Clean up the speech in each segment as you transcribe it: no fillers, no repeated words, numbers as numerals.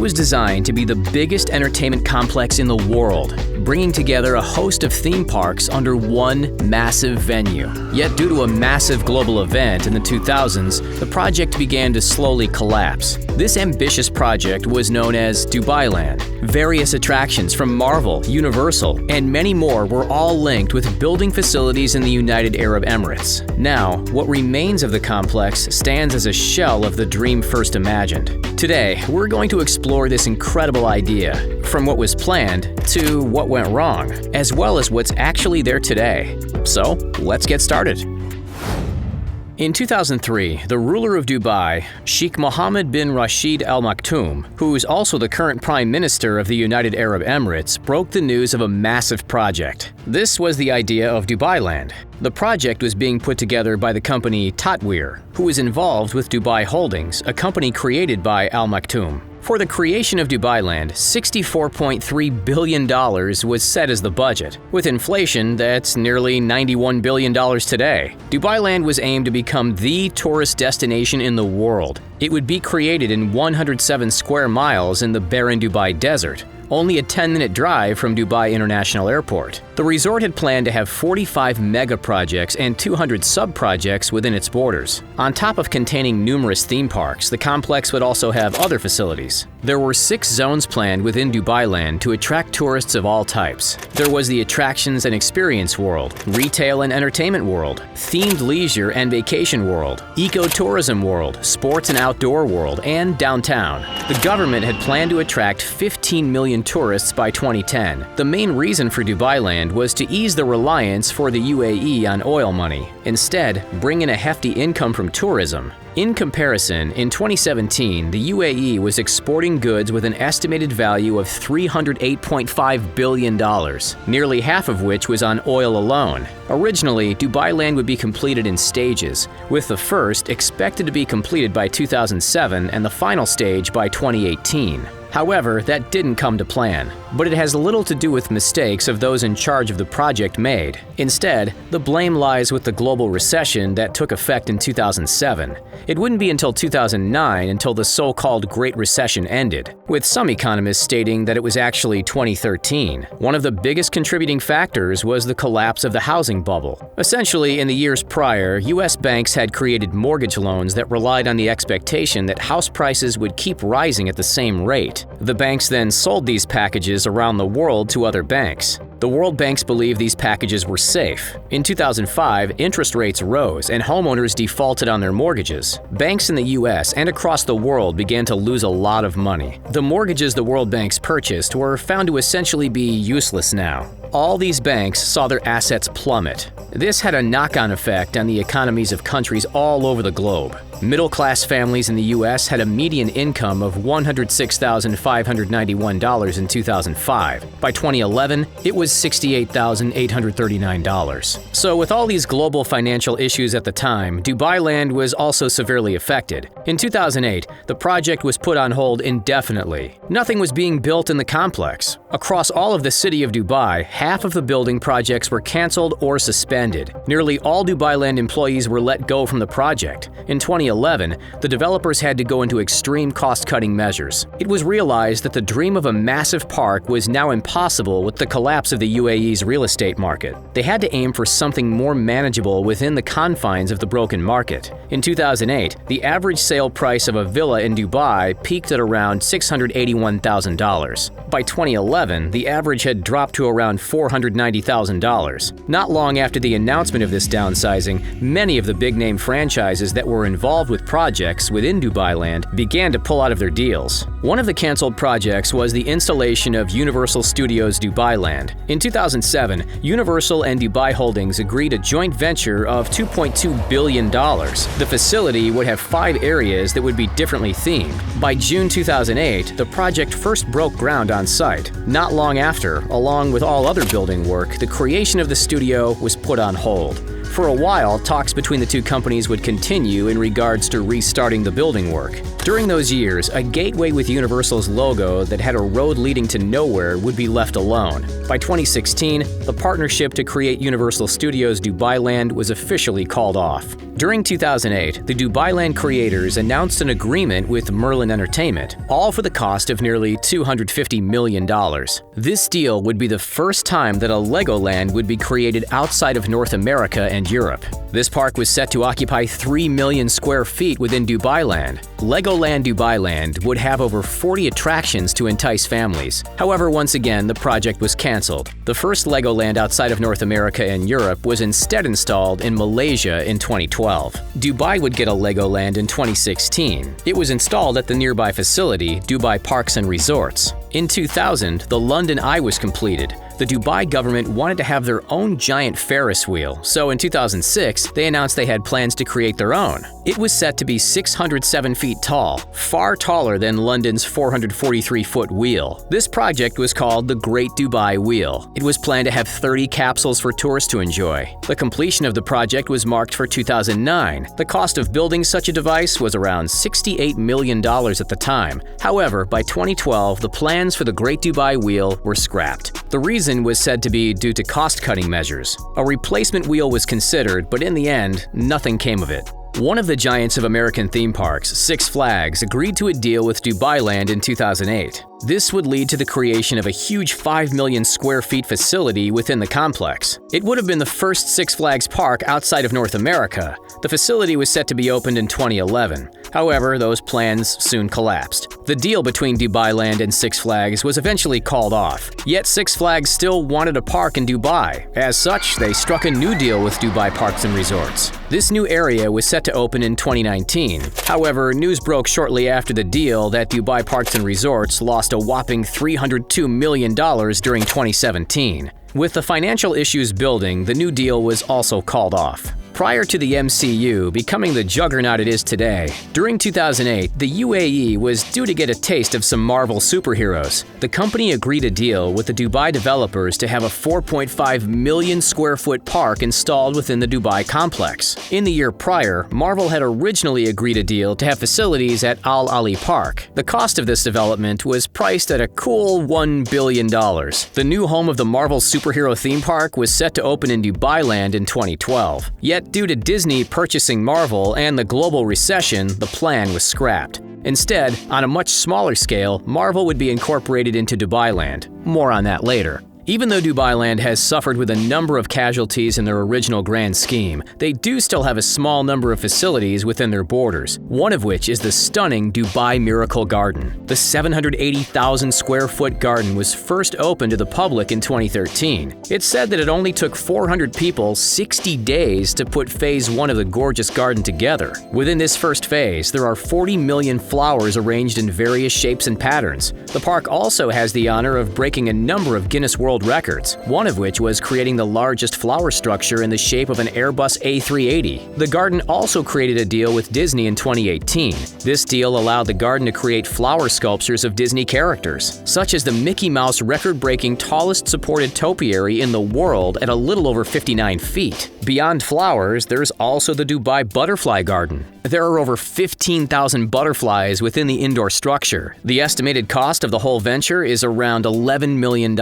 was designed to be the biggest entertainment complex in the world, bringing together a host of theme parks under one massive venue. Yet due to a massive global event in the 2000s, the project began to slowly collapse. This ambitious project was known as Dubailand. Various attractions from Marvel, Universal, and many more were all linked with building facilities in the United Arab Emirates. Now, what remains of the complex stands as a shell of the dream first imagined. Today, we're going to explore this incredible idea, from what was planned to what went wrong, as well as what's actually there today. So, let's get started. In 2003, the ruler of Dubai, Sheikh Mohammed bin Rashid Al Maktoum, who is also the current Prime Minister of the United Arab Emirates, broke the news of a massive project. This was the idea of Dubailand. The project was being put together by the company Tatweer, who was involved with Dubai Holdings, a company created by Al Maktoum. For the creation of Dubailand, $64.3 billion was set as the budget. With inflation, that's nearly $91 billion today. Dubailand was aimed to become the tourist destination in the world. It would be created in 107 square miles in the barren Dubai desert, only a 10-minute drive from Dubai International Airport. The resort had planned to have 45 mega projects and 200 sub-projects within its borders. On top of containing numerous theme parks, the complex would also have other facilities. There were 6 zones planned within Dubailand to attract tourists of all types. There was the Attractions and Experience World, Retail and Entertainment World, Themed Leisure and Vacation World, Eco-Tourism World, Sports and Outdoor World, and Downtown. The government had planned to attract 15 million tourists by 2010. The main reason for Dubailand was to ease the reliance for the UAE on oil money. Instead, bring in a hefty income from tourism. In comparison, in 2017, the UAE was exporting goods with an estimated value of $308.5 billion, nearly half of which was on oil alone. Originally, Dubailand would be completed in stages, with the first expected to be completed by 2007 and the final stage by 2018. However, that didn't come to plan, but it has little to do with mistakes of those in charge of the project made. Instead, the blame lies with the global recession that took effect in 2007. It wouldn't be until 2009 until the so-called Great Recession ended, with some economists stating that it was actually 2013. One of the biggest contributing factors was the collapse of the housing bubble. Essentially, in the years prior, U.S. banks had created mortgage loans that relied on the expectation that house prices would keep rising at the same rate. The banks then sold these packages around the world to other banks. The world banks believed these packages were safe. In 2005, interest rates rose and homeowners defaulted on their mortgages. Banks in the US and across the world began to lose a lot of money. The mortgages the world banks purchased were found to essentially be useless now. All these banks saw their assets plummet. This had a knock-on effect on the economies of countries all over the globe. Middle-class families in the U.S. had a median income of $106,591 in 2005. By 2011, it was $68,839. So with all these global financial issues at the time, Dubailand was also severely affected. In 2008, the project was put on hold indefinitely. Nothing was being built in the complex. Across all of the city of Dubai, half of the building projects were canceled or suspended. Nearly all Dubailand employees were let go from the project. In 2011, the developers had to go into extreme cost-cutting measures. It was realized that the dream of a massive park was now impossible with the collapse of the UAE's real estate market. They had to aim for something more manageable within the confines of the broken market. In 2008, the average sale price of a villa in Dubai peaked at around $681,000. By 2011, the average had dropped to around $490,000. Not long after the announcement of this downsizing, many of the big-name franchises that were involved with projects within Dubailand began to pull out of their deals. One of the canceled projects was the installation of Universal Studios Dubailand. In 2007, Universal and Dubai Holdings agreed a joint venture of $2.2 billion. The facility would have 5 areas that would be differently themed. By June 2008, the project first broke ground on site. Not long after, along with all other building work, the creation of the studio was put on hold. For a while, talks between the two companies would continue in regards to restarting the building work. During those years, a gateway with Universal's logo that had a road leading to nowhere would be left alone. By 2016, the partnership to create Universal Studios Dubailand was officially called off. During 2008, the Dubailand creators announced an agreement with Merlin Entertainment, all for the cost of nearly $250 million. This deal would be the first time that a Legoland would be created outside of North America and Europe. This park was set to occupy 3 million square feet within Dubailand. Legoland Dubailand would have over 40 attractions to entice families. However, once again, the project was cancelled. The first Legoland outside of North America and Europe was instead installed in Malaysia in 2012. Dubai would get a Legoland in 2016. It was installed at the nearby facility, Dubai Parks and Resorts. In 2000, the London Eye was completed. The Dubai government wanted to have their own giant Ferris wheel, so in 2006, they announced they had plans to create their own. It was set to be 607 feet tall, far taller than London's 443-foot wheel. This project was called the Great Dubai Wheel. It was planned to have 30 capsules for tourists to enjoy. The completion of the project was marked for 2009. The cost of building such a device was around $68 million at the time. However, by 2012, the plans for the Great Dubai Wheel were scrapped. The reason was said to be due to cost-cutting measures. A replacement wheel was considered, but in the end, nothing came of it. One of the giants of American theme parks, Six Flags, agreed to a deal with Dubailand in 2008. This would lead to the creation of a huge 5 million square feet facility within the complex. It would have been the first Six Flags park outside of North America. The facility was set to be opened in 2011. However, those plans soon collapsed. The deal between Dubailand and Six Flags was eventually called off. Yet Six Flags still wanted a park in Dubai. As such, they struck a new deal with Dubai Parks and Resorts. This new area was set to open in 2019. However, news broke shortly after the deal that Dubai Parks and Resorts lost a whopping $302 million during 2017. With the financial issues building, the new deal was also called off. Prior to the MCU becoming the juggernaut it is today, during 2008, the UAE was due to get a taste of some Marvel superheroes. The company agreed a deal with the Dubai developers to have a 4.5 million square foot park installed within the Dubai complex. In the year prior, Marvel had originally agreed a deal to have facilities at Al Ali Park. The cost of this development was priced at a cool $1 billion. The new home of the Marvel superhero theme park was set to open in Dubailand in 2012. Yet, due to Disney purchasing Marvel and the global recession, the plan was scrapped. Instead, on a much smaller scale, Marvel would be incorporated into Dubailand. More on that later. Even though Dubailand has suffered with a number of casualties in their original grand scheme, they do still have a small number of facilities within their borders, one of which is the stunning Dubai Miracle Garden. The 780,000 square foot garden was first opened to the public in 2013. It's said that it only took 400 people 60 days to put phase 1 of the gorgeous garden together. Within this first phase, there are 40 million flowers arranged in various shapes and patterns. The park also has the honor of breaking a number of Guinness World Records, one of which was creating the largest flower structure in the shape of an Airbus A380. The garden also created a deal with Disney in 2018. This deal allowed the garden to create flower sculptures of Disney characters, such as the Mickey Mouse record-breaking tallest supported topiary in the world at a little over 59 feet. Beyond flowers, there's also the Dubai Butterfly Garden. There are over 15,000 butterflies within the indoor structure. The estimated cost of the whole venture is around $11 million.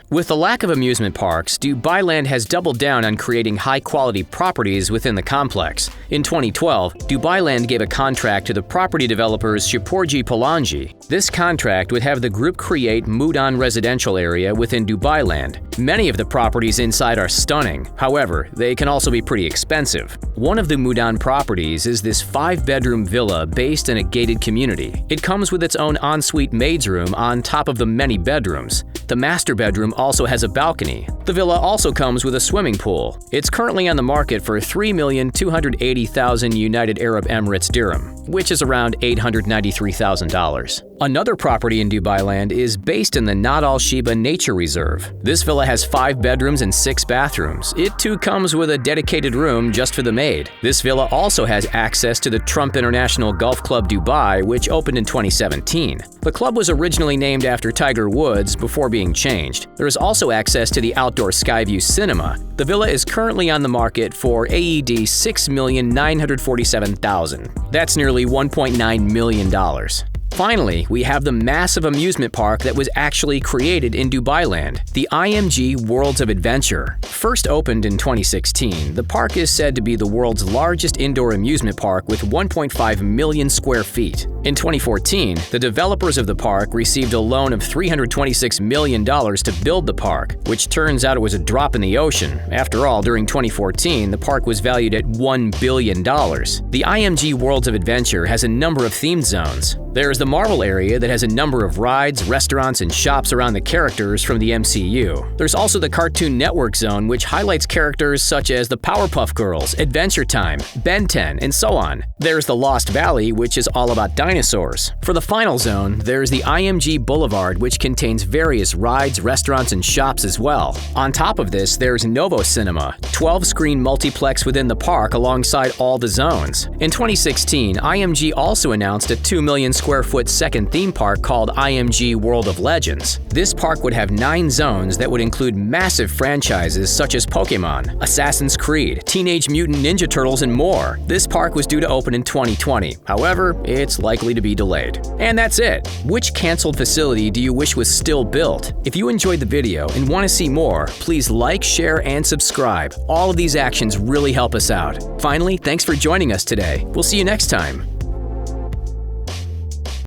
With the lack of amusement parks, Dubailand has doubled down on creating high-quality properties within the complex. In 2012, Dubailand gave a contract to the property developers Shapoorji Pallonji. This contract would have the group create Mudan residential area within Dubailand. Many of the properties inside are stunning. However, they can also be pretty expensive. One of the Mudan properties is this 5-bedroom villa based in a gated community. It comes with its own ensuite maid's room on top of the many bedrooms. The master bedroom also has a balcony. The villa also comes with a swimming pool. It's currently on the market for $3,280,000 United Arab Emirates dirham, which is around $893,000. Another property in Dubailand is based in the Not Al Sheba Nature Reserve. This villa has 5 bedrooms and 6 bathrooms. It too comes with a dedicated room just for the maid. This villa also has access to the Trump International Golf Club Dubai, which opened in 2017. The club was originally named after Tiger Woods before being changed. There is also access to the outdoor Skyview Cinema. The villa is currently on the market for AED $6,947,000. That's nearly $1.9 million. Finally, we have the massive amusement park that was actually created in Dubailand, the IMG Worlds of Adventure. First opened in 2016, the park is said to be the world's largest indoor amusement park with 1.5 million square feet. In 2014, the developers of the park received a loan of $326 million to build the park, which turns out it was a drop in the ocean. After all, during 2014, the park was valued at $1 billion. The IMG Worlds of Adventure has a number of themed zones. There's the Marvel area that has a number of rides, restaurants, and shops around the characters from the MCU. There's also the Cartoon Network zone, which highlights characters such as the Powerpuff Girls, Adventure Time, Ben 10, and so on. There's the Lost Valley, which is all about dinosaurs. For the final zone, there's the IMG Boulevard, which contains various rides, restaurants, and shops as well. On top of this, there's Novo Cinema, 12-screen multiplex within the park alongside all the zones. In 2016, IMG also announced a 2 million square foot second theme park called IMG World of Legends. This park would have 9 zones that would include massive franchises such as Pokemon, Assassin's Creed, Teenage Mutant Ninja Turtles, and more. This park was due to open in 2020. However, it's likely to be delayed. And that's it. Which canceled facility do you wish was still built? If you enjoyed the video and want to see more, please like, share, and subscribe. All of these actions really help us out. Finally, thanks for joining us today. We'll see you next time.